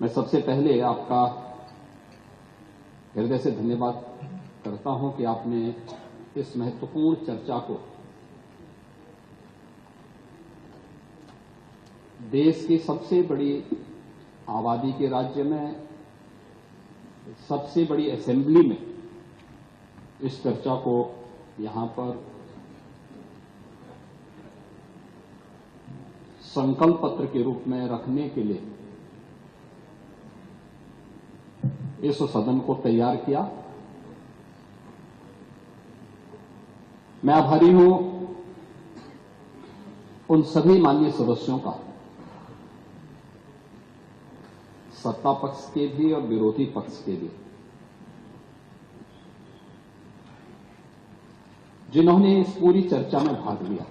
मैं सबसे पहले आपका हृदय से धन्यवाद करता हूं कि आपने इस महत्वपूर्ण चर्चा को देश की सबसे बड़ी आबादी के राज्य में सबसे बड़ी असेंबली में इस चर्चा को यहां पर संकल्प पत्र के रूप में रखने के लिए इस सदन को तैयार किया। मैं आभारी हूं उन सभी माननीय सदस्यों का, सत्ता पक्ष के भी और विरोधी पक्ष के भी, जिन्होंने इस पूरी चर्चा में भाग लिया।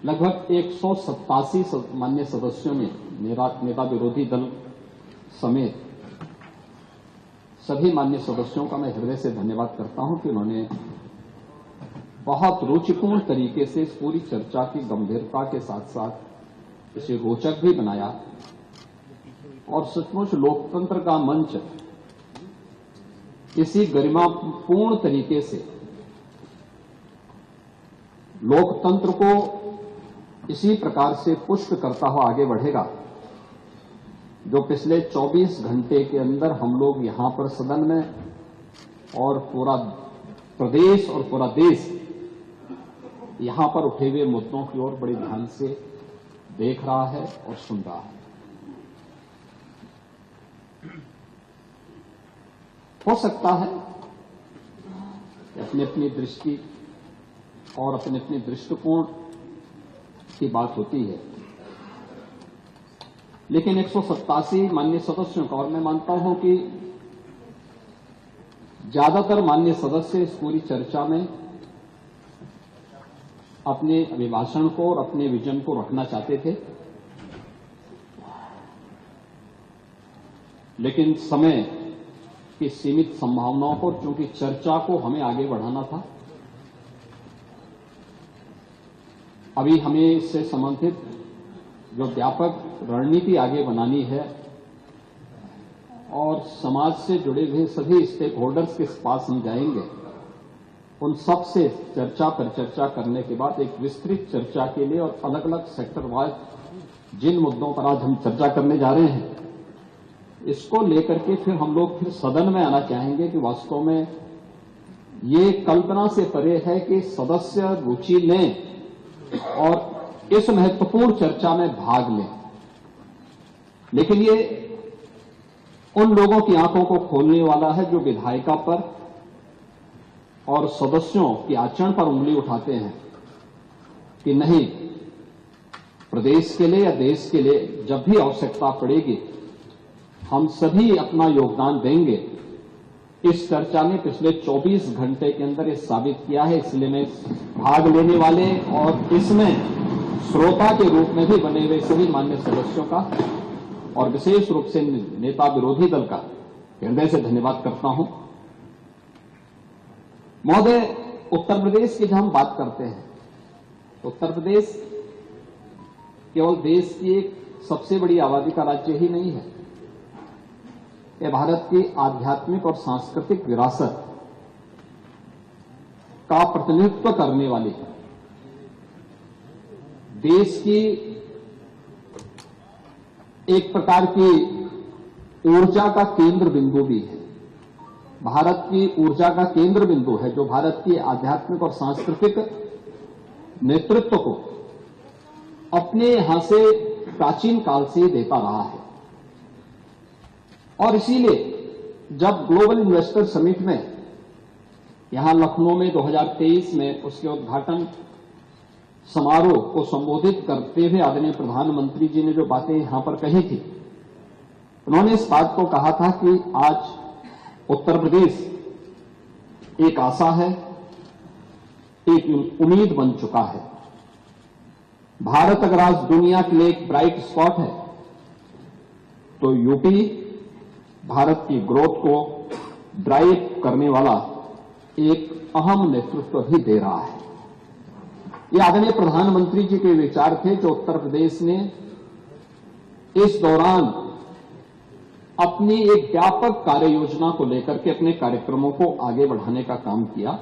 लगभग 187 माननीय सदस्यों ने नेता विरोधी दल समेत सभी माननीय सदस्यों का मैं हृदय से धन्यवाद करता हूं कि उन्होंने बहुत रुचिपूर्ण तरीके से इस पूरी चर्चा की गंभीरता के साथ साथ इसे रोचक भी बनाया और सचमुच लोकतंत्र का मंच इसी गरिमापूर्ण तरीके से लोकतंत्र को इसी प्रकार से पुष्ट करता हुआ आगे बढ़ेगा जो पिछले 24 घंटे के अंदर हम लोग यहां पर सदन में और पूरा प्रदेश और पूरा देश यहां पर उठे हुए मुद्दों की ओर बड़े ध्यान से देख रहा है और सुन रहा है। हो सकता है अपनी अपनी दृष्टि और अपने अपने दृष्टिकोण की बात होती है, लेकिन 187 माननीय सदस्यों का, और मैं मानता हूं कि ज्यादातर माननीय सदस्य इस पूरी चर्चा में अपने अभिभाषण को और अपने विजन को रखना चाहते थे, लेकिन समय की सीमित संभावनाओं पर चूंकि चर्चा को हमें आगे बढ़ाना था, अभी हमें इससे संबंधित जो व्यापक रणनीति आगे बनानी है और समाज से जुड़े हुए सभी स्टेक होल्डर्स के पास हम जाएंगे, उन सब से चर्चा पर चर्चा करने के बाद एक विस्तृत चर्चा के लिए और अलग अलग सेक्टर वाइज जिन मुद्दों पर आज हम चर्चा करने जा रहे हैं, इसको लेकर के फिर हम लोग फिर सदन में आना चाहेंगे कि वास्तव में ये कल्पना से परे है कि सदस्य रुचि लें और इस महत्वपूर्ण चर्चा में भाग लें, लेकिन ये उन लोगों की आंखों को खोलने वाला है जो विधायिका पर और सदस्यों की आचरण पर उंगली उठाते हैं कि नहीं, प्रदेश के लिए या देश के लिए जब भी आवश्यकता पड़ेगी हम सभी अपना योगदान देंगे। इस चर्चा ने पिछले 24 घंटे के अंदर ये साबित किया है, इसलिए मैं भाग लेने वाले और इसमें श्रोता के रूप में भी बने हुए सभी माननीय सदस्यों का और विशेष रूप से नेता विरोधी दल का हृदय से धन्यवाद करता हूं। महोदय, उत्तर प्रदेश की जब हम बात करते हैं तो उत्तर प्रदेश केवल देश की एक सबसे बड़ी आबादी का राज्य ही नहीं है, यह भारत की आध्यात्मिक और सांस्कृतिक विरासत का प्रतिनिधित्व करने वाली देश की एक प्रकार की ऊर्जा का केंद्र बिंदु भी है। भारत की ऊर्जा का केंद्र बिंदु है जो भारत की आध्यात्मिक और सांस्कृतिक नेतृत्व को अपने यहां से प्राचीन काल से देता रहा है। और इसीलिए जब ग्लोबल इन्वेस्टर समिट में यहां लखनऊ में 2023 में उसके उद्घाटन समारोह को संबोधित करते हुए आदरणीय प्रधानमंत्री जी ने जो बातें यहां पर कही थी, उन्होंने इस बात को कहा था कि आज उत्तर प्रदेश एक आशा है, एक उम्मीद बन चुका है। भारत अगर आज दुनिया के लिए एक ब्राइट स्पॉट है तो यूपी भारत की ग्रोथ को ड्राइव करने वाला एक अहम नेतृत्व भी दे रहा है। ये आदरणीय प्रधानमंत्री जी के विचार थे जो उत्तर प्रदेश ने इस दौरान अपनी एक व्यापक कार्य योजना को लेकर के अपने कार्यक्रमों को आगे बढ़ाने का काम किया।